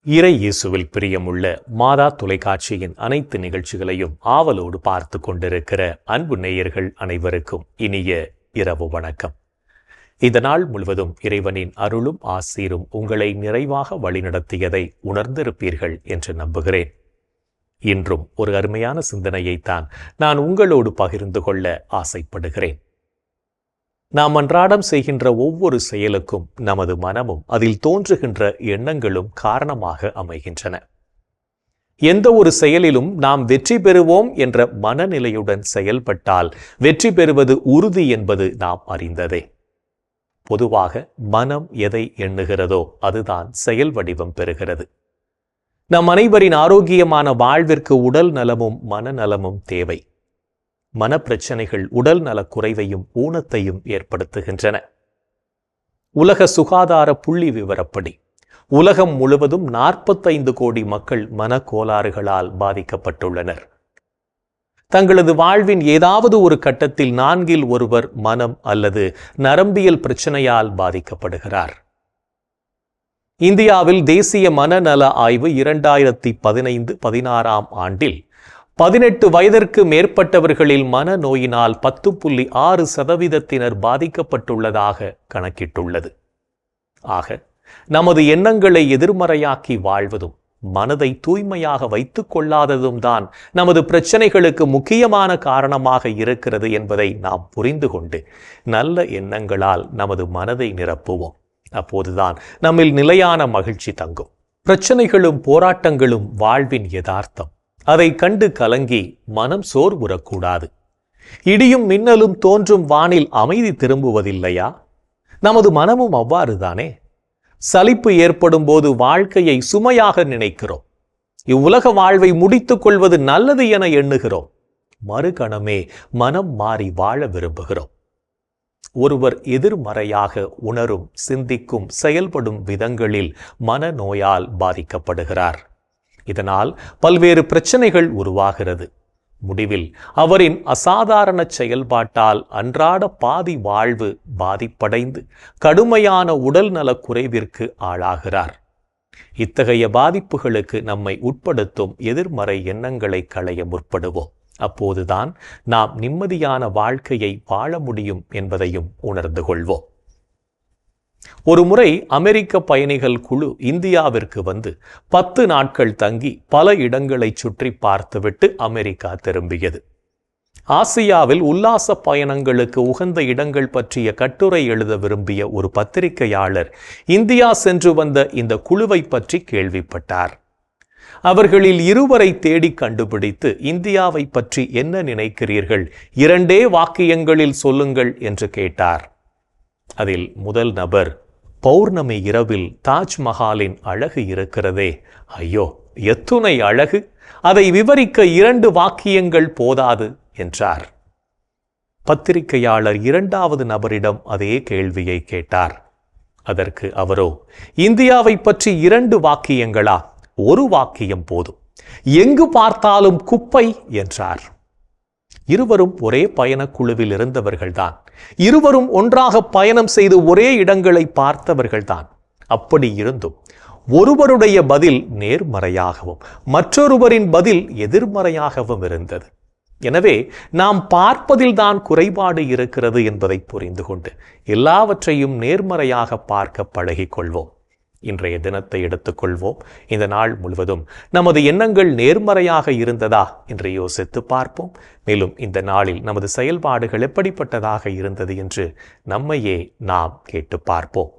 இறை இயேசுவில் பிரியமுள்ள மாதா தொலைக்காட்சியின் அனைத்து நிகழ்ச்சிகளையும் ஆவலோடு பார்த்து கொண்டிருக்கிற அன்பு நேயர்கள் அனைவருக்கும் இனிய இரவு வணக்கம். இந்த நாள் முழுவதும் இறைவனின் அருளும் ஆசீரும் உங்களை நிறைவாக வழிநடத்தியதை உணர்ந்திருப்பீர்கள் என்று நம்புகிறேன். இன்றும் ஒரு அருமையான சிந்தனையைத்தான் நான் உங்களோடு பகிர்ந்து கொள்ள ஆசைப்படுகிறேன். நாம் அன்றாடம் செய்கின்ற ஒவ்வொரு செயலுக்கும் நமது மனமும் அதில் தோன்றுகின்ற எண்ணங்களும் காரணமாக அமைகின்றன. எந்த ஒரு செயலிலும் நாம் வெற்றி பெறுவோம் என்ற மனநிலையுடன் செயல்பட்டால் வெற்றி பெறுவது உறுதி என்பது நாம் அறிந்ததே. பொதுவாக மனம் எதை எண்ணுகிறதோ அதுதான் செயல் வடிவம் பெறுகிறது. நம் அனைவரின் ஆரோக்கியமான வாழ்விற்கு உடல் நலமும் மனநலமும் தேவை. மனப்பிரச்சனைகள் உடல் நலக் குறைவையும் ஊனத்தையும் ஏற்படுத்துகின்றன. உலக சுகாதார புள்ளி விவரப்படி உலகம் முழுவதும் 45 கோடி மக்கள் மனக்கோளாறுகளால் பாதிக்கப்பட்டுள்ளனர். தங்களது வாழ்வின் ஏதாவது ஒரு கட்டத்தில் 4 ஒருவர் மனம் அல்லது நரம்பியல் பிரச்சனையால் பாதிக்கப்படுகிறார். இந்தியாவில் தேசிய மனநல ஆய்வு 2015-16 ஆண்டில் 18 வயதிற்கு மேற்பட்டவர்களில் மனநோயினால் 10.6% பாதிக்கப்பட்டுள்ளதாக கணக்கிட்டுள்ளது. ஆக நமது எண்ணங்களை எதிர்மறையாக்கி வாழ்வதும் மனதை தூய்மையாக வைத்துக் கொள்ளாததும் தான் நமது பிரச்சனைகளுக்கு முக்கியமான காரணமாக இருக்கிறது என்பதை நாம் புரிந்து கொண்டு நல்ல எண்ணங்களால் நமது மனதை நிரப்புவோம். அப்போதுதான் நம்மில் நிலையான மகிழ்ச்சி தங்கும். பிரச்சனைகளும் போராட்டங்களும் வாழ்வின் யதார்த்தம். அதை கண்டு கலங்கி மனம் சோர்வுறக்கூடாது. இடியும் மின்னலும் தோன்றும் வானில் அமைதி திரும்புவதில்லையா? நமது மனமும் அவ்வாறுதானே. சலிப்பு ஏற்படும் போது வாழ்க்கையை சுமையாக நினைக்கிறோம். இவ்வுலக வாழ்வை முடித்துக் கொள்வது நல்லது என எண்ணுகிறோம். மறுகணமே மனம் மாறி வாழ விரும்புகிறோம். ஒருவர் எதிர்மறையாக உணரும், சிந்திக்கும், செயல்படும் விதங்களில் மனநோயால் பாதிக்கப்படுகிறார். இதனால் பல்வேறு பிரச்சனைகள் உருவாகிறது. முடிவில் அவரின் அசாதாரண செயல்பாட்டால் அன்றாட பாதி வாழ்வு பாதிப்படைந்து கடுமையான உடல் நலக் குறைவிற்கு ஆளாகிறார். இத்தகைய பாதிப்புகளுக்கு நம்மை உட்படுத்தும் எதிர்மறை எண்ணங்களை களைய முற்படுவோம். அப்போதுதான் நாம் நிம்மதியான வாழ்க்கையை வாழ முடியும் என்பதையும் உணர்ந்து கொள்வோம். ஒரு முறை அமெரிக்க பயணிகள் குழு இந்தியாவிற்கு வந்து 10 நாட்கள் தங்கி பல இடங்களை சுற்றி பார்த்துவிட்டு அமெரிக்கா திரும்பியது. ஆசியாவில் உல்லாச பயணங்களுக்கு உகந்த இடங்கள் பற்றிய கட்டுரை எழுத விரும்பிய ஒரு பத்திரிகையாளர் இந்தியா சென்று வந்த இந்த குழுவை பற்றி கேள்விப்பட்டார். அவர்களில் 2 தேடி கண்டுபிடித்து இந்தியாவை பற்றி என்ன நினைக்கிறீர்கள், 2 வாக்கியங்களில் சொல்லுங்கள் என்று கேட்டார். அதில் முதல் நபர், பௌர்ணமி இரவில் தாஜ்மஹாலின் அழகு இருக்கிறதே, ஐயோ எத்துணை அழகு, அதை விவரிக்க 2 வாக்கியங்கள் போதாது என்றார். பத்திரிகையாளர் 2வது நபரிடம் அதே கேள்வியை கேட்டார். அதற்கு அவரோ, இந்தியாவை பற்றி 2 வாக்கியங்களா, 1 வாக்கியம் போதும், எங்கு பார்த்தாலும் குப்பை என்றார். இருவரும் ஒரே பயணக்குழுவில் இருந்தவர்கள்தான். இருவரும் ஒன்றாக பயணம் செய்து ஒரே இடங்களை பார்த்தவர்கள்தான். அப்படி இருந்தும் ஒருவருடைய பதில் நேர்மறையாகவும் மற்றொருவரின் பதில் எதிர்மறையாகவும் இருந்தது. எனவே நாம் பார்ப்பதில்தான் குறைபாடு இருக்கிறது என்பதை புரிந்து கொண்டு எல்லாவற்றையும் நேர்மறையாக பார்க்க பழகிக்கொள்வோம். இன்றைய தினத்தை எடுத்துக்கொள்வோம். இந்த நாள் முழுவதும் நமது எண்ணங்கள் நேர்மறையாக இருந்ததா என்று யோசித்து பார்ப்போம். மேலும் இந்த நாளில் நமது செயல்பாடுகள் எப்படிப்பட்டதாக இருந்தது என்று நம்மையே நாம் கேட்டு பார்ப்போம்.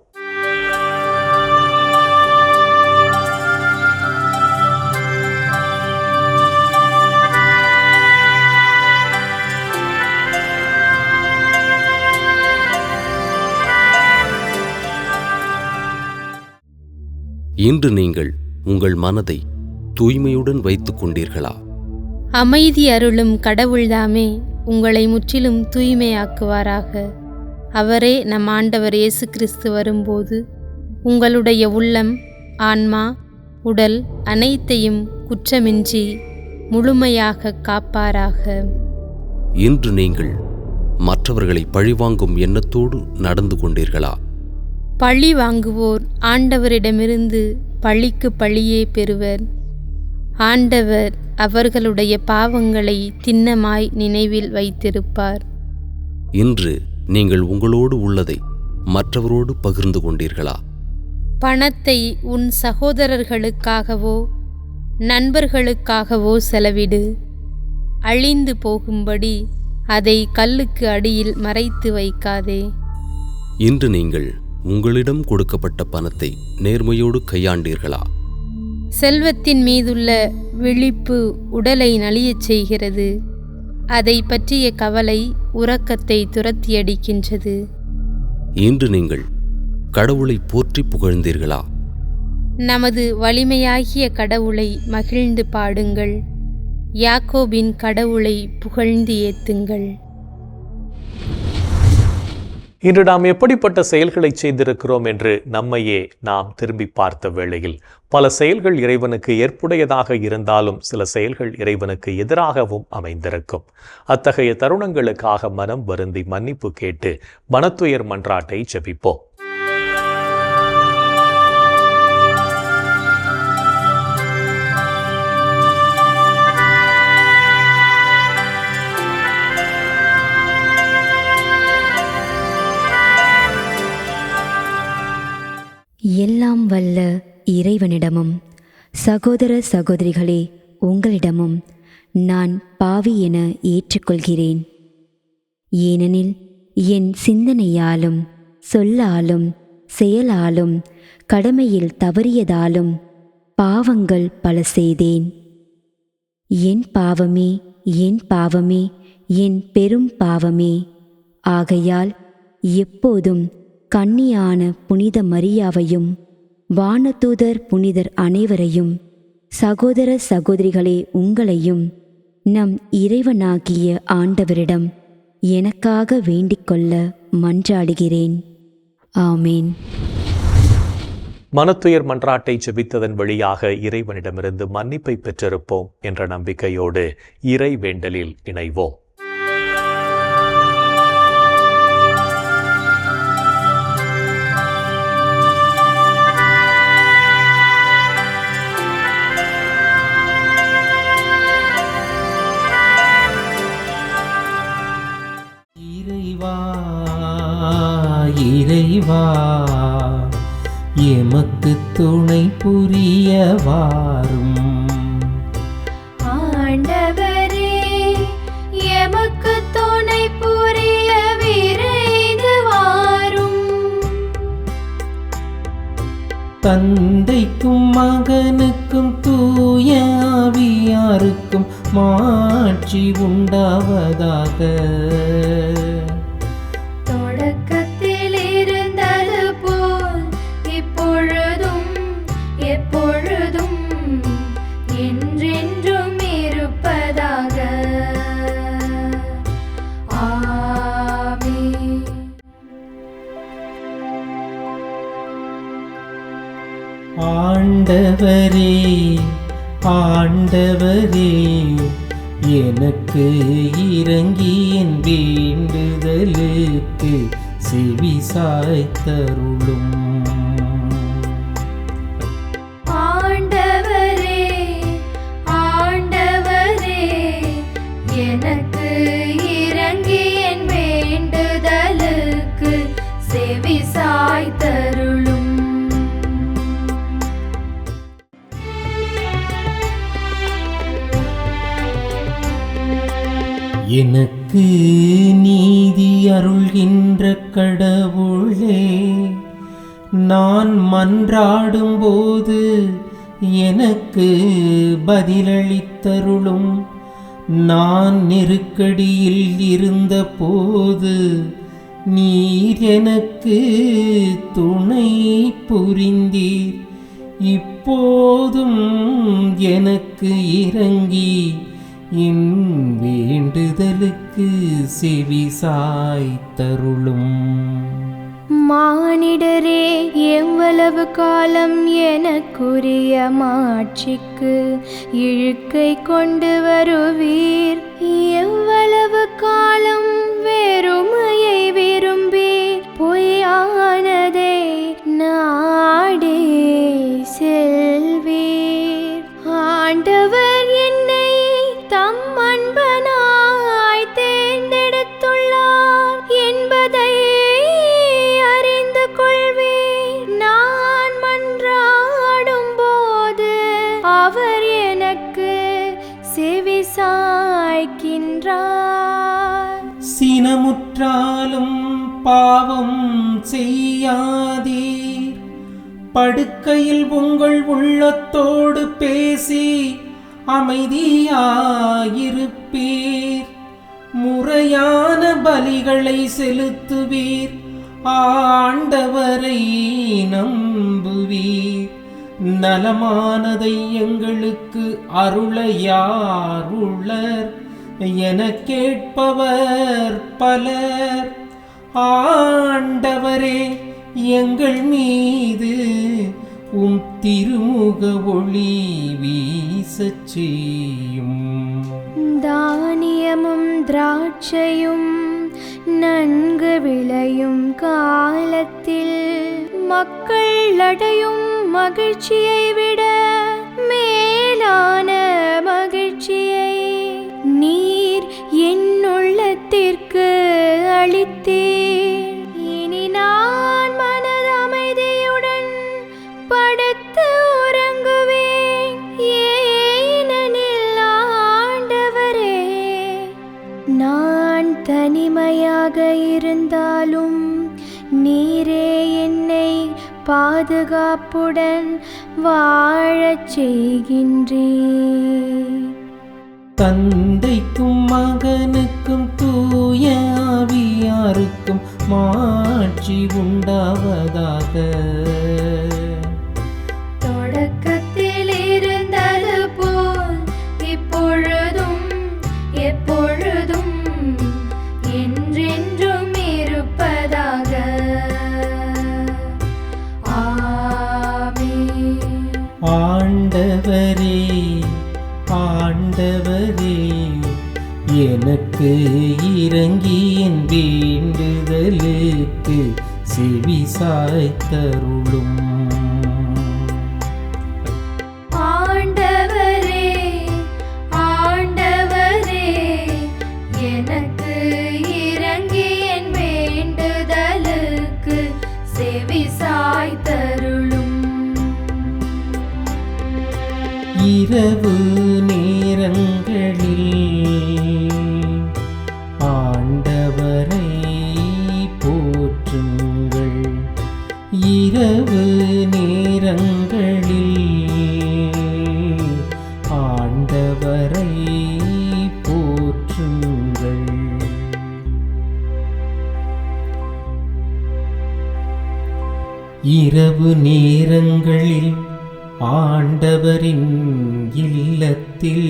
இன்று நீங்கள் உங்கள் மனதை தூய்மையுடன் வைத்துக் கொண்டீர்களா? அமைதி அருளும் கடவுள்தாமே உங்களை முற்றிலும் தூய்மையாக்குவாராக. அவரே நம் ஆண்டவர் இயேசு கிறிஸ்து வரும்போது உங்களுடைய உள்ளம், ஆன்மா, உடல் அனைத்தையும் குற்றமின்றி முழுமையாக காப்பாராக. இன்று நீங்கள் மற்றவர்களை பழிவாங்கும் எண்ணத்தோடு நடந்து கொண்டீர்களா? பழி வாங்குவோர் ஆண்டவரிடமிருந்து பழிக்கு பழியே பெறுவர். ஆண்டவர் அவர்களுடைய பாவங்களை திண்ணமாய் நினைவில் வைத்திருப்பார். இன்று நீங்கள் உங்களோடு உள்ளதை மற்றவரோடு பகிர்ந்து கொண்டீர்களா? பணத்தை உன் சகோதரர்களுக்காகவோ நண்பர்களுக்காகவோ செலவிடு. அழிந்து போகும்படி அதை கல்லுக்கு அடியில் மறைத்து வைக்காதே. இன்று நீங்கள் உங்களிடம் கொடுக்கப்பட்ட பணத்தை நேர்மையோடு கையாண்டீர்களா? செல்வத்தின் மீதுள்ள விழிப்பு உடலை நலியச் செய்கிறது. அதை பற்றிய கவலை உறக்கத்தை துரத்தியடிக்கின்றது. இன்று நீங்கள் கடவுளை போற்றி புகழ்ந்தீர்களா? நமது வலிமையாகிய கடவுளை மகிழ்ந்து பாடுங்கள். யாக்கோபின் கடவுளை புகழ்ந்து ஏத்துங்கள். இன்று நாம் எப்படிப்பட்ட செயல்களை செய்திருக்கிறோம் என்று நம்மையே நாம் திரும்பி பார்த்த வேளையில் பல செயல்கள் இறைவனுக்கு ஏற்புடையதாக இருந்தாலும் சில செயல்கள் இறைவனுக்கு எதிராகவும் அமைந்திருக்கும். அத்தகைய தருணங்களுக்காக மனம் வருந்தி மன்னிப்பு கேட்டு மனத்துயர் மன்றாட்டை ஜெபிப்போம். எல்லாம் வல்ல இறைவனிடமும் சகோதர சகோதரிகளே உங்களிடமும் நான் பாவி என ஏற்றுக்கொள்கிறேன். ஏனெனில் என் சிந்தனையாலும் சொல்லாலும் செயலாலும் கடமையில் தவறியதாலும் பாவங்கள் பல செய்தேன். என் பாவமே என் பாவமே என் பெரும் பாவமே. ஆகையால் எப்போதும் கன்னியான புனித மரியாவையும் வானதூதர் புனிதர் அனைவரையும் சகோதர சகோதரிகளே உங்களையும் நம் இறைவனாகிய ஆண்டவரிடம் எனக்காக வேண்டிக்கொள்ள மன்றாடுகிறேன். ஆமேன். மனத்துயர் மன்றாட்டை ஜெபித்ததன் வழியாக இறைவனிடமிருந்து மன்னிப்பை பெற்றிருப்போம் என்ற நம்பிக்கையோடு இறை வேண்டலில் இணைவோம். இறைவா எமக்கு துணை புரிய வாரும். ஆண்டவரே எமக்கு துணை புரிய விரைந்து வாரும். தந்தைக்கும் மகனுக்கும் தூய ஆவியாருக்கும் மாட்சி உண்டாவதாக. ஆண்டவரே ஆண்டவரே எனக்கு இரங்கி என் வேண்டுதலுக்கு செவி சாய்த்தருளும். ஆண்டவரே ஆண்டவரே எனக்கு இரங்கி என் வேண்டுதலுக்கு செவி சாய்த்தருளும். எனக்கு நீதி அருள்கின்ற கடவுளே, நான் மன்றாடும்போது எனக்கு பதிலளித்தருளும். நான் நெருக்கடியில் இருந்தபோது நீர் எனக்கு துணை புரிந்தீர். இப்போதும் எனக்கு இரங்கி என் வேண்டுதலுக்கு செவி சாய்த்தருளும். மானிடரே எவ்வளவு காலம் எனக்குரிய மாட்சிக்கு இழுக்கை கொண்டு வருவீர்? எவ்வளவு காலம் வெறுமையை விரும்பி பொய்யானதை நாடே செல் ஆண்டவர் என்னை தம் அன்பனாய் தேர்ந்தெடுத்துள்ளார் என்பதை அறிந்து கொள்வேன். நான் மன்றாடும் போது அவர் எனக்கு செவி சாய்க்கின்றார். சினமுற்றாலும் பாவம் செய்யாதீர். படுக்கையில் உங்கள் உள்ளத்தோடு பேசி அமைதியாயிருப்பீர். முறையான பலிகளை செலுத்துவீர். ஆண்டவரை நம்புவீர். நலமானதை எங்களுக்கு அருள யார் உள்ளர் என கேட்பவர் பலர். ஆண்டவரே, எங்கள் மீது உம் திருமுக ஒளி வீசச் செய்யும். தானியமும் திராட்சையும் நன்கு விளையும் காலத்தில் மக்கள் அடையும் மகிழ்ச்சியை விட மேலான மகிழ்ச்சியை நீர் என் உள்ளத்திற்கு அளித்தீர். இனி நான் மனதமைதியுடன் படுத்து உறங்குவேன். ஏனெனில் ஆண்டவரே, நான் தனிமையாக இருந்தாலும் நீரே என்னை பாதுகாப்புடன் வாழச் செய்கின்றீர். தந்தைக்கும் மகனுக்கும் தூய ஆவியாருக்கும் மாட்சி உண்டாவதாக. தொடக்கத்தில் இருந்தது போல் இப்பொழுதும் எப்பொழுதும் என்றென்றும் இருப்பதாக. ஆமென். ஆண்டவரே, ஆண்டவரே, எனக்கு இரங்கி என் வேண்டுதலுக்கு செவி சாய்த்தருளும். ஆண்டவரே, ஆண்டவரே, எனக்கு இரங்கி என் வேண்டுதலுக்கு செவி சாய்த்தருளும். இரவு நேரங்களில் ஆண்டவரை போற்றுங்கள். இரவு நேரங்களில் ஆண்டவரை போற்றுங்கள். இரவு நேரங்களில் ஆண்டவரின் இல்லத்தில்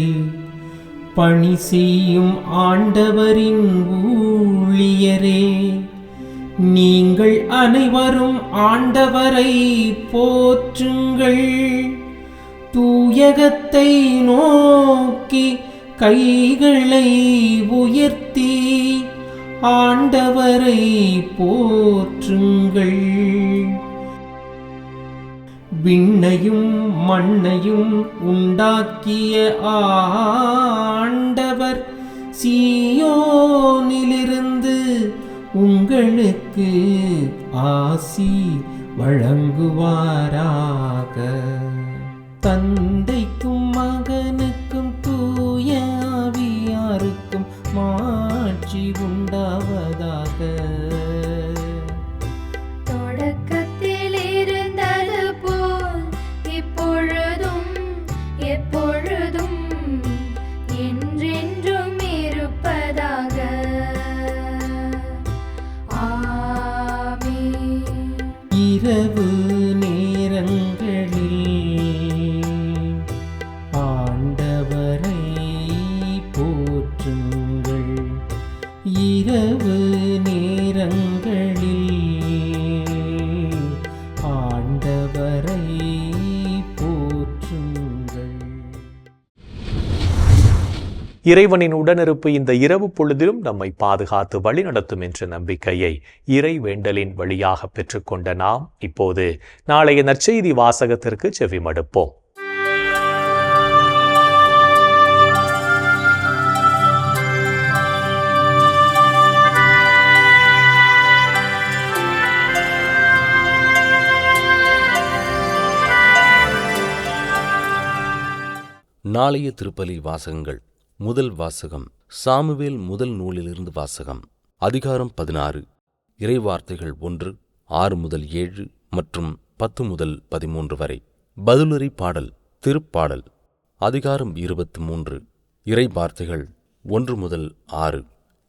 பணி செய்யும் ஆண்டவரின் ஊழியரே, நீங்கள் அனைவரும் ஆண்டவரை போற்றுங்கள். தூயகத்தை நோக்கி கைகளை உயர்த்தி ஆண்டவரை போற்றுங்கள். விண்ணையும் மண்ணையும் உண்டாக்கிய ஆண்டவர் சீயோனிலிருந்து உங்களுக்கு ஆசி வழங்குவாராக. தந்தைக்கும் மகனுக்கும் தூய ஆவியாருக்கும் மாட்சி உண்டாவதாக. தொடக்கத்தில் இருந்தது போல் இப்பொழுதும் எப்பொழுதும் என்றென்றும் இருப்பதாக. ஆமென். இரவு நேரங்களில் ஆண்டவரை போற்றுங்கள். இரவு நேரங்களில் ஆண்டவரை போற்றுங்கள். இறைவனின் உடனிருப்பு இந்த இரவு பொழுதிலும் நம்மை பாதுகாத்து வழிநடத்தும் என்ற நம்பிக்கையை இறை வேண்டலின் வழியாக பெற்றுக்கொண்ட நாம் இப்போது நாளைய நற்செய்தி வாசகத்திற்கு செவிமடுப்போம். நாளைய திருப்பலி வாசகங்கள். முதல் வாசகம் சாமுவேல் முதல் நூலிலிருந்து வாசகம். அதிகாரம் 16. இறைவார்த்தைகள் 1, 6 முதல் 7 மற்றும் 10 முதல் 13 வரை. பதிலுரை பாடல். திருப்பாடல். அதிகாரம் 23. இறைவார்த்தைகள் 1 முதல் 6.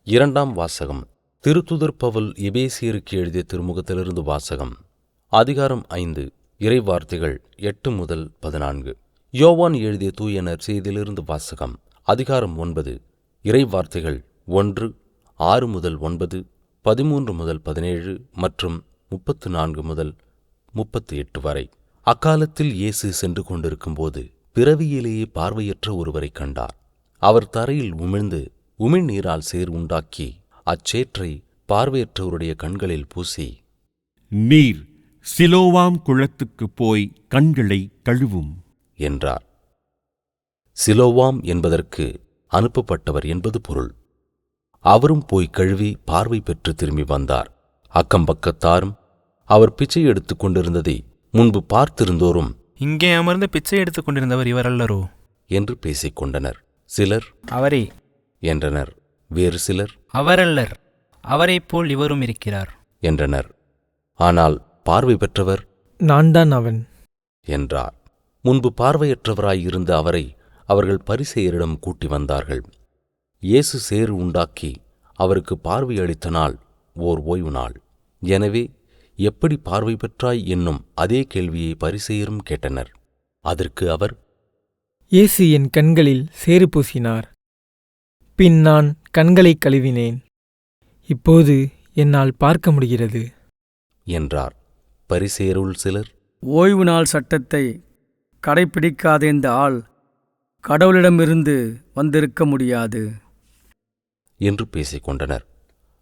இரண்டாம் வாசகம் திருத்துதர் பவுல் எபேசியருக்கு எழுதிய திருமுகத்திலிருந்து வாசகம். அதிகாரம் 5. இறைவார்த்தைகள் 8 முதல் 14. யோவான் எழுதிய தூய நற்செய்தியிலிருந்து வாசகம். அதிகாரம் 9. இறைவார்த்தைகள் 1, 6 முதல் 9, 13 முதல் 17 மற்றும் 34 முதல் 38 வரை. அக்காலத்தில் இயேசு சென்று கொண்டிருக்கும்போது பிறவியிலேயே பார்வையற்ற ஒருவரை கண்டார். அவர் தரையில் உமிழ்ந்து உமிழ்நீரால் சேறு உண்டாக்கி அச்சேற்றை பார்வையற்றவருடைய கண்களில் பூசி, நீர் சிலோவாம் குளத்துக்குப் போய் கண்களை கழுவும் என்றார். சிலோவாம் என்பதற்கு அனுப்பப்பட்டவர் என்பது பொருள். அவரும் போய் கழுவி பார்வை பெற்று திரும்பி வந்தார். அக்கம்பக்கத்தாரும் அவர் பிச்சை எடுத்துக் கொண்டிருந்ததை முன்பு பார்த்திருந்தோரும், இங்கே அமர்ந்து பிச்சை எடுத்துக் கொண்டிருந்தவர் இவரல்லரோ என்று பேசிக் கொண்டனர். சிலர் அவரே என்றனர். வேறு சிலர் அவரல்லர், அவரைப் போல் இவரும் இருக்கிறார் என்றனர். ஆனால் பார்வை பெற்றவர் நான் தான் அவன் என்றார். முன்பு பார்வையற்றவராயிருந்த அவரை அவர்கள் பரிசேயரிடம் கூட்டி வந்தார்கள். இயேசு சேறு உண்டாக்கி அவருக்கு பார்வை அளித்த நாள் ஓர் ஓய்வு நாள். எனவே எப்படி பார்வை பெற்றாய் என்னும் அதே கேள்வியை பரிசேயரும் கேட்டனர். அதற்கு அவர், இயேசு என் கண்களில் சேறு பூசினார். பின் நான் கண்களைக் கழுவினேன். இப்போது என்னால் பார்க்க முடிகிறது என்றார். பரிசேயருள் சிலர், ஓய்வு நாள் சட்டத்தை கடைப்பிடிக்காத இந்த ஆள் கடவுளிடமிருந்து வந்திருக்க முடியாது என்று பேசிக் கொண்டனர்.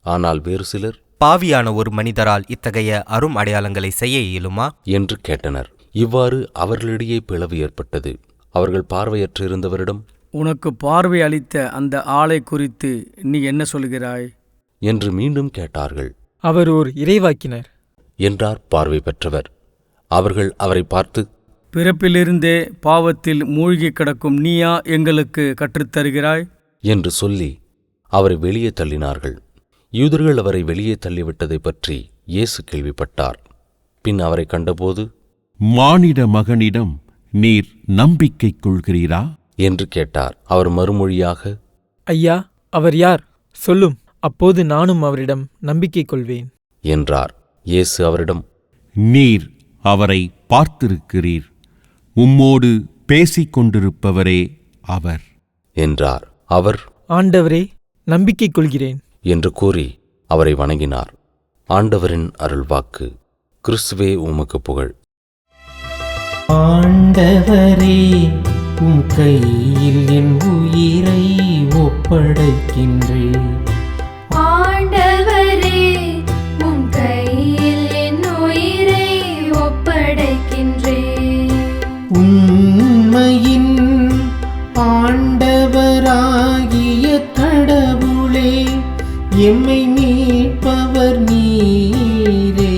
ஆனால் வேறு சிலர், பாவியான ஒரு மனிதரால் இத்தகைய அரும் அடையாளங்களை செய்ய இயலுமா என்று கேட்டனர். இவ்வாறு அவர்களிடையே பிளவு ஏற்பட்டது. அவர்கள் பார்வையற்றிருந்தவரிடம், உனக்கு பார்வை அளித்த அந்த ஆளை குறித்து நீ என்ன சொல்கிறாய் என்று மீண்டும் கேட்டார்கள். அவர் ஓர் இறைவாக்கினர் என்றார் பார்வை பெற்றவர். அவர்கள் அவரை பார்த்து, பிறப்பிலிருந்தே பாவத்தில் மூழ்கி கிடக்கும் நீயா எங்களுக்கு கற்றுத்தருகிறாய் என்று சொல்லி அவரை வெளியே தள்ளினார்கள். யூதர்கள் அவரை வெளியே தள்ளிவிட்டதை பற்றி இயேசு கேள்விப்பட்டார். பின் அவரை கண்டபோது, மானிட மகனிடம் நீர் நம்பிக்கை கொள்கிறீரா என்று கேட்டார். அவர் மறுமொழியாக, ஐயா, அவர் யார் சொல்லும், அப்போது நானும் அவரிடம் நம்பிக்கை கொள்வேன் என்றார். இயேசு அவரிடம், நீர் அவரை பார்த்திருக்கிறீர், உம்மோடு பேசிக் கொண்டிருப்பவரே அவர் என்றார். அவர், ஆண்டவரே, நம்பிக்கை கொள்கிறேன் என்று கூறி அவரை வணங்கினார். ஆண்டவரின் அருள்வாக்கு. கிறிஸ்துவே உமக்கு புகழ். ஆண்டவரே, உம் கையில் என் உயிரை ஒப்படைக்கின்றேன். ஆண்டவரே, உம் கையில் என் உயிரை ஒப்படைக்கின்றேன். உண்மையின் ஆண்டவராகிய கடவுளே, எம்மை மீட்பவர் நீரே.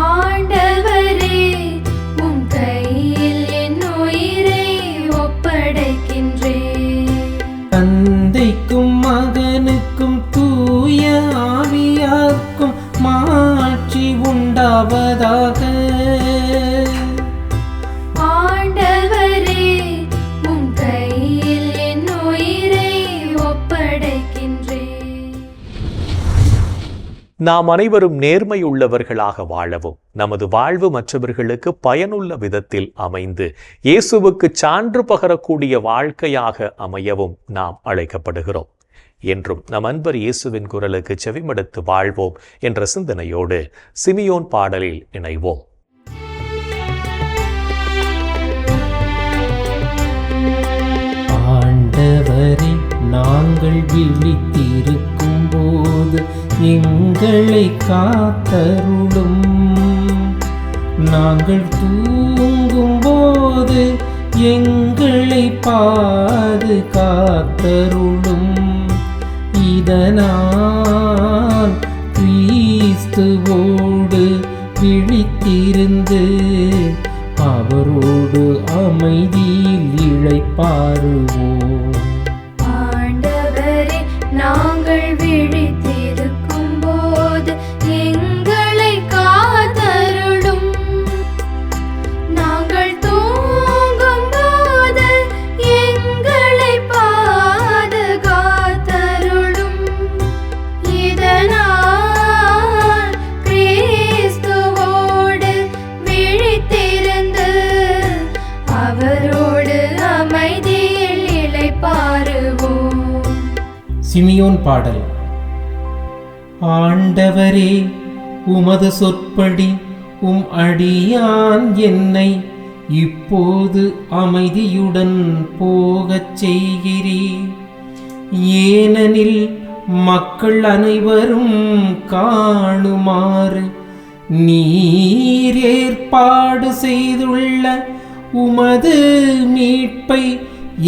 ஆண்டவரே, உம் கையில் என் உயிரை ஒப்படைக்கின்றேன். தந்தைக்கும் மகனுக்கும் தூய ஆவியார்க்கும் மாட்சி உண்டாவதாக. ஆண்டவரே, உம் கையில் என் உயிரை ஒப்படைக்கின்றேன். நாம் அனைவரும் நேர்மையுள்ளவர்களாக வாழவும் நமது வாழ்வு மற்றவர்களுக்கு பயனுள்ள விதத்தில் அமைந்து இயேசுவுக்கு சான்று பகரக்கூடிய வாழ்க்கையாக அமையவும் நாம் அழைக்கப்படுகிறோம். என்றும் நம் அன்பர் இயேசுவின் குரலுக்கு செவிமடுத்து வாழ்வோம் என்ற சிந்தனையோடு சிமியோன் பாடலில் இணைவோம். ஆண்டவரே, நாங்கள் விழித்திருக்கும் போது எங்களை காத்தருளும். நாங்கள் தூங்கும் போது எங்களை பாதுகாத்தருளும். இதனால் கிறிஸ்துவோடு விழித்திருந்து அவரோடு அமைதியில் இளைப்பாறுவோம். ஆண்டவரே, நாங்கள் விழித்திருக்கும் போது எங்களை காத்தருளும். நாங்கள் தூங்கும் போது எங்களை பாதுகாத்தருளும். இதனால் கிறிஸ்துவோடு விழித்திருந்து அவரோடு அமைதியில் இளைப்பாறுவோம். சிமியோன் பாடல். ஆண்டவரே, உமது சொற்படி உம் அடியான் என்னை இப்போது அமைதியுடன் போகச் செய்கிறீர். ஏனெனில் மக்கள் அனைவரும் காணுமாறு நீர் ஏற்பாடு செய்துள்ள உமது மீட்பை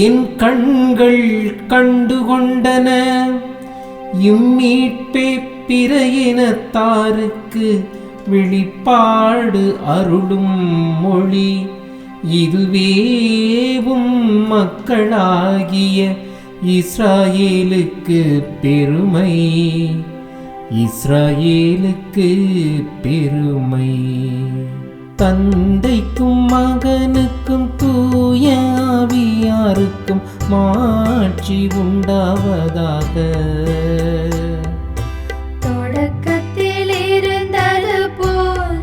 என் கண்கள் கண்டுகொண்டன. இம்மீட்பே பிற இனத்தாருக்கு வெளிப்பாடு அருளும் மொழி. இதுவேவும் மக்களாகிய இஸ்ராயேலுக்கு பெருமை. இஸ்ராயேலுக்கு பெருமை. தந்தைக்கும் மகனுக்கும் தூய ஆவியாருக்கும் மாட்சி உண்டாவதாக. தொடக்கத்தில் இருந்தது போல்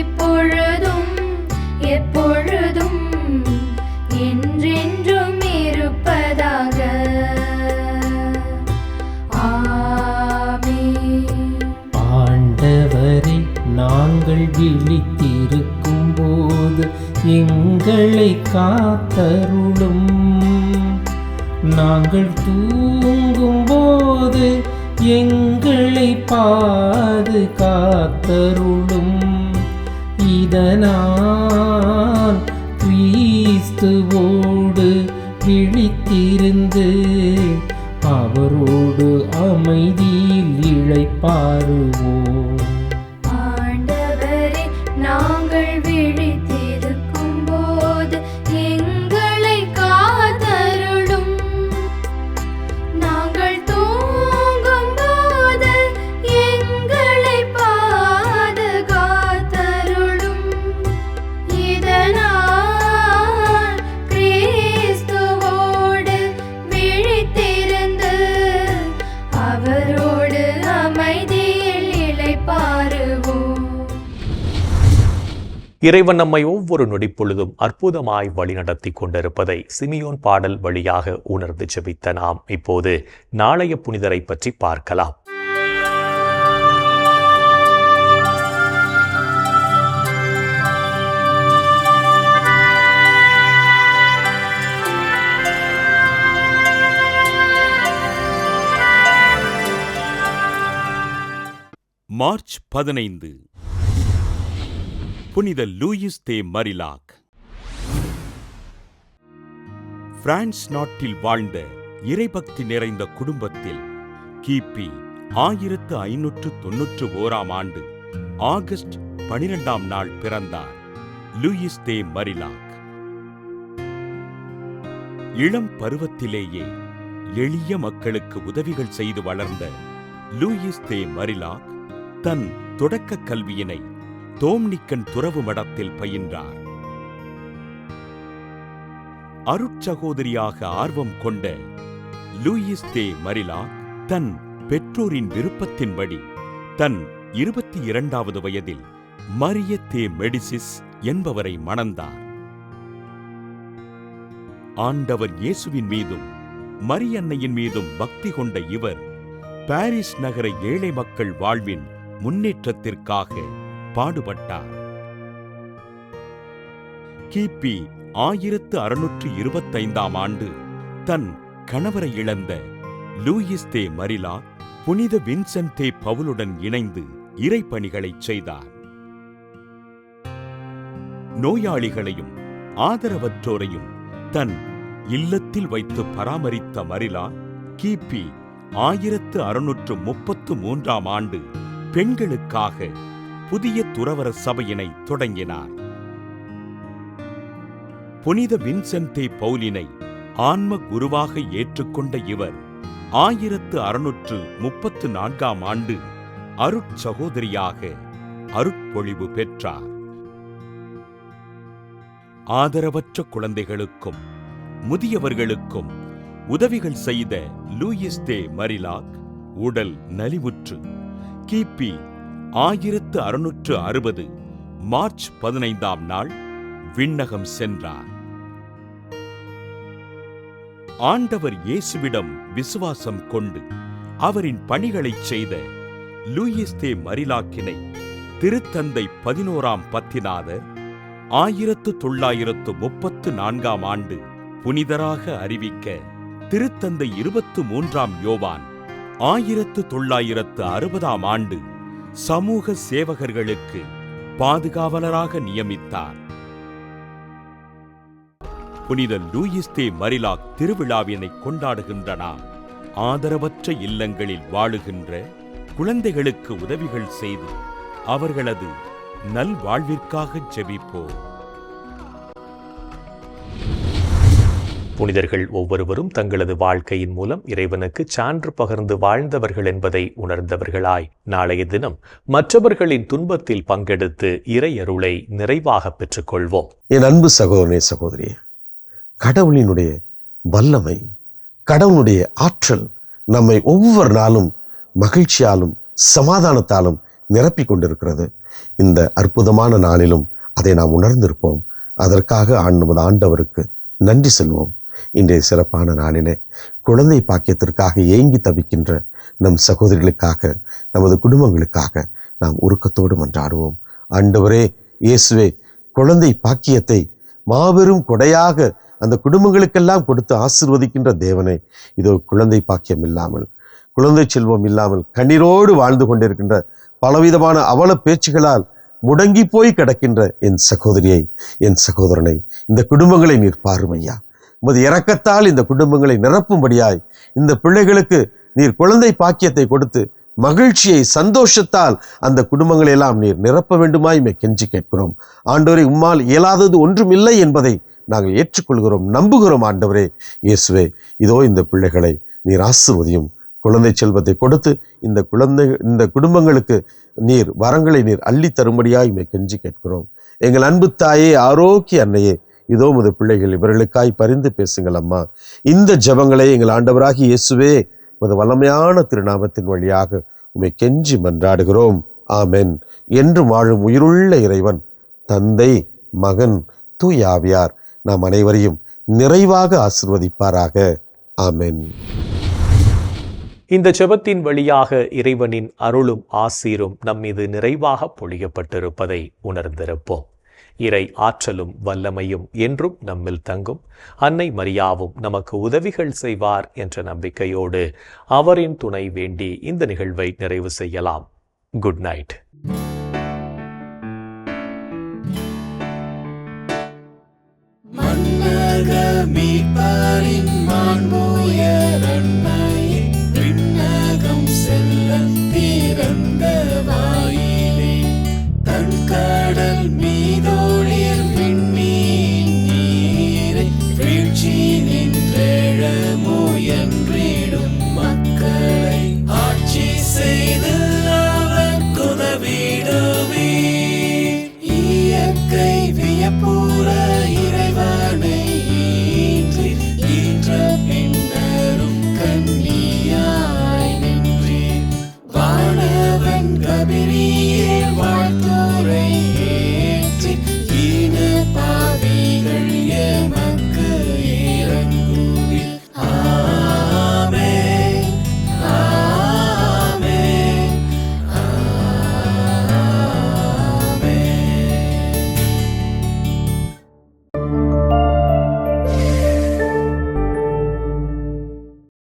இப்பொழுதும் எப்பொழுதும் என்றென்றும் இருப்பதாக. ஆமென். ஆண்டவரே, நாங்கள் விழித்திருக்கும் போது எங்களை காத்தருளும். நாங்கள் தூங்கும் போது எங்களை பாதுகாத்தருளும். இதனால் கிறிஸ்துவோடு விழித்திருந்து அவரோடு அமைதியில் இளைப்பாறுவோம். ஆண்டவரே, நாங்கள் விழித்திருக்கும் போது எங்களை காத்தருளும். நாங்கள் தூங்கும் போது எங்களை பாதுகாத்தருளும். இதனால் கிறிஸ்துவோடு விழித்திருந்து அவரோடு அமைதியில் இளைப்பாறுவோம். இறைவன் நம்மை ஒவ்வொரு நொடிப்பொழுதும் அற்புதமாய் வழிநடத்தி கொண்டிருப்பதை சிமியோன் பாடல் வழியாக உணர்ந்து ஜெபித்த நாம் இப்போது நாளைய புனிதரை பற்றி பார்க்கலாம். மார்ச் 15 புனித லூயிஸ் தே மரிலாக். பிரான்ஸ் நாட்டில் வாழ்ந்த இறைபக்தி நிறைந்த குடும்பத்தில் கிபி 1591 ஆண்டு ஆகஸ்ட் 12ஆம் நாள் பிறந்தார் லூயிஸ் தே மரிலாக். இளம் பருவத்திலேயே எளிய மக்களுக்கு உதவிகள் செய்து வளர்ந்த லூயிஸ் தே மரிலாக் தன் தொடக்க கல்வியினை தோம்னிக்கன் துறவு மடத்தில் பயின்றார். அருட்சகோதரியாக ஆர்வம் கொண்ட லூயிஸ் தே மரிலாக் தன் பெற்றோரின் விருப்பத்தின்படி தன் 22வது வயதில் மரிய தே மெடிசிஸ் என்பவரை மணந்தார். ஆண்டவர் இயேசுவின் மீதும் மரியன்னையின் மீதும் பக்தி கொண்ட இவர் பாரிஸ் நகர ஏழை மக்கள் வாழ்வின் முன்னேற்றத்திற்காக பாடுபட்டார். கிபி 1625ஆம் ஆண்டு தன் கணவரை இழந்த லூயிஸ் தே மரிலாக் புனித வின்சென்ட் தே பவுலுடன் இணைந்து இறைப்பணிகளைச் செய்தார். நோயாளிகளையும் ஆதரவற்றோரையும் தன் இல்லத்தில் வைத்து பராமரித்த மரிலாக் கிபி 1633ஆம் ஆண்டு பெண்களுக்காக புதிய துறவற சபையினை தொடங்கினார். புனித வின்சென்டே பவுலினை ஆன்ம குருவாக ஏற்றுக்கொண்ட இவர் 1634ஆம் ஆண்டு அருட்சகோதரியாக அருட்பொழிவு பெற்றார். ஆதரவற்ற குழந்தைகளுக்கும் முதியவர்களுக்கும் உதவிகள் செய்த லூயிஸ் தே மரிலாக் உடல் நலிவுற்று கிபி 1660 மார்ச் 15ஆம் நாள் விண்ணகம் சென்றார். ஆண்டவர் இயேசுவிடம் விசுவாசம் கொண்டு அவரின் பணிகளைச் செய்த லூயிஸ் தே மரிலாக்கினை திருத்தந்தை 11ஆம் பத்திநாதர் 1934ஆம் ஆண்டு புனிதராக அறிவிக்க திருத்தந்தை 23ஆம் யோவான் 1960ஆம் ஆண்டு சமூக சேவகர்களுக்கு பாதுகாவலராக நியமித்தார். புனித லூயிஸ் தே மரிலாக் திருவிழாவினை கொண்டாடுகின்ற நாம் ஆதரவற்ற இல்லங்களில் வாழுகின்ற குழந்தைகளுக்கு உதவிகள் செய்து அவர்களது நல்வாழ்விற்காக ஜெபிப்போம். புனிதர்கள் ஒவ்வொருவரும் தங்களது வாழ்க்கையின் மூலம் இறைவனுக்கு சான்று பகர்ந்து வாழ்ந்தவர்கள் என்பதை உணர்ந்தவர்களாய் நாளைய தினம் மற்றவர்களின் துன்பத்தில் பங்கெடுத்து இறையருளை நிறைவாக பெற்றுக்கொள்வோம். என் அன்பு சகோதரனே, சகோதரியே, கடவுளினுடைய வல்லமை, கடவுளுடைய ஆற்றல் நம்மை ஒவ்வொரு நாளும் மகிழ்ச்சியாலும் சமாதானத்தாலும் நிரப்பிக் கொண்டிருக்கிறது. இந்த அற்புதமான நாளிலும் அதை நாம் உணர்ந்திருப்போம். அதற்காக நமது ஆண்டவருக்கு நன்றி செல்வோம். இன்றைய சிறப்பான நாளிலே குழந்தை பாக்கியத்திற்காக ஏங்கி தவிக்கின்ற நம் சகோதரிகளுக்காக, நமது குடும்பங்களுக்காக நாம் உருக்கத்தோடு மன்றாடுவோம். ஆண்டவரே இயேசுவே, குழந்தை பாக்கியத்தை மாபெரும் கொடையாக அந்த குடும்பங்களுக்கெல்லாம் கொடுத்து ஆசீர்வதிக்கின்ற தேவனே, இதோ குழந்தை பாக்கியம் இல்லாமல், குழந்தை செல்வம் இல்லாமல் கண்ணீரோடு வாழ்ந்து கொண்டிருக்கின்ற பலவிதமான அவல பேச்சுகளால் முடங்கி போய் கிடக்கின்ற என் சகோதரியை, என் சகோதரனை, இந்த குடும்பங்களை நீர் பாருமையா. உமது இரக்கத்தால் இந்த குடும்பங்களை நிரப்பும்படியாய் இந்த பிள்ளைகளுக்கு நீர் குழந்தை பாக்கியத்தை கொடுத்து மகிழ்ச்சியை, சந்தோஷத்தால் அந்த குடும்பங்களை எல்லாம் நீர் நிரப்ப வேண்டுமாய் கெஞ்சி கேட்கிறோம். ஆண்டவரே, உம்மால் இயலாதது ஒன்றுமில்லை என்பதை நாங்கள் ஏற்றுக்கொள்கிறோம், நம்புகிறோம். ஆண்டவரே இயேசுவே, இதோ இந்த பிள்ளைகளை நீர் ஆசீர்வதியும். குழந்தை செல்வத்தை கொடுத்து இந்த குடும்பங்களுக்கு நீர் வரங்களை நீர் அள்ளி தரும்படியாய் கெஞ்சி கேட்கிறோம். எங்கள் அன்பு தாயே, ஆரோக்கிய அன்னையே, இதோ உமது பிள்ளைகள் இவர்களுக்காய் பரிந்து பேசுங்கள் அம்மா. இந்த ஜெபங்களை எங்கள் ஆண்டவராகி இயேசுவே உமது வல்லமையான திருநாமத்தின் வழியாக உம்மை கெஞ்சி மன்றாடுகிறோம். ஆமென். என்று வாழும் உயிருள்ள இறைவன், தந்தை, மகன், தூய ஆவியார் நாம் அனைவரையும் நிறைவாக ஆசீர்வதிப்பாராக. ஆமென். இந்த ஜெபத்தின் வழியாக இறைவனின் அருளும் ஆசீரும் நம்மீது நிறைவாக பொழியப்பட்டிருப்பதை உணர்ந்திருப்போம். இறை ஆற்றலும் வல்லமையும் என்றும் நம்மில் தங்கும். அன்னை மரியாவும் நமக்கு உதவிகள் செய்வார் என்ற நம்பிக்கையோடு அவரின் துணை வேண்டி இந்த நிகழ்வை நிறைவு செய்யலாம். Good night. மன்னக மீட்பர்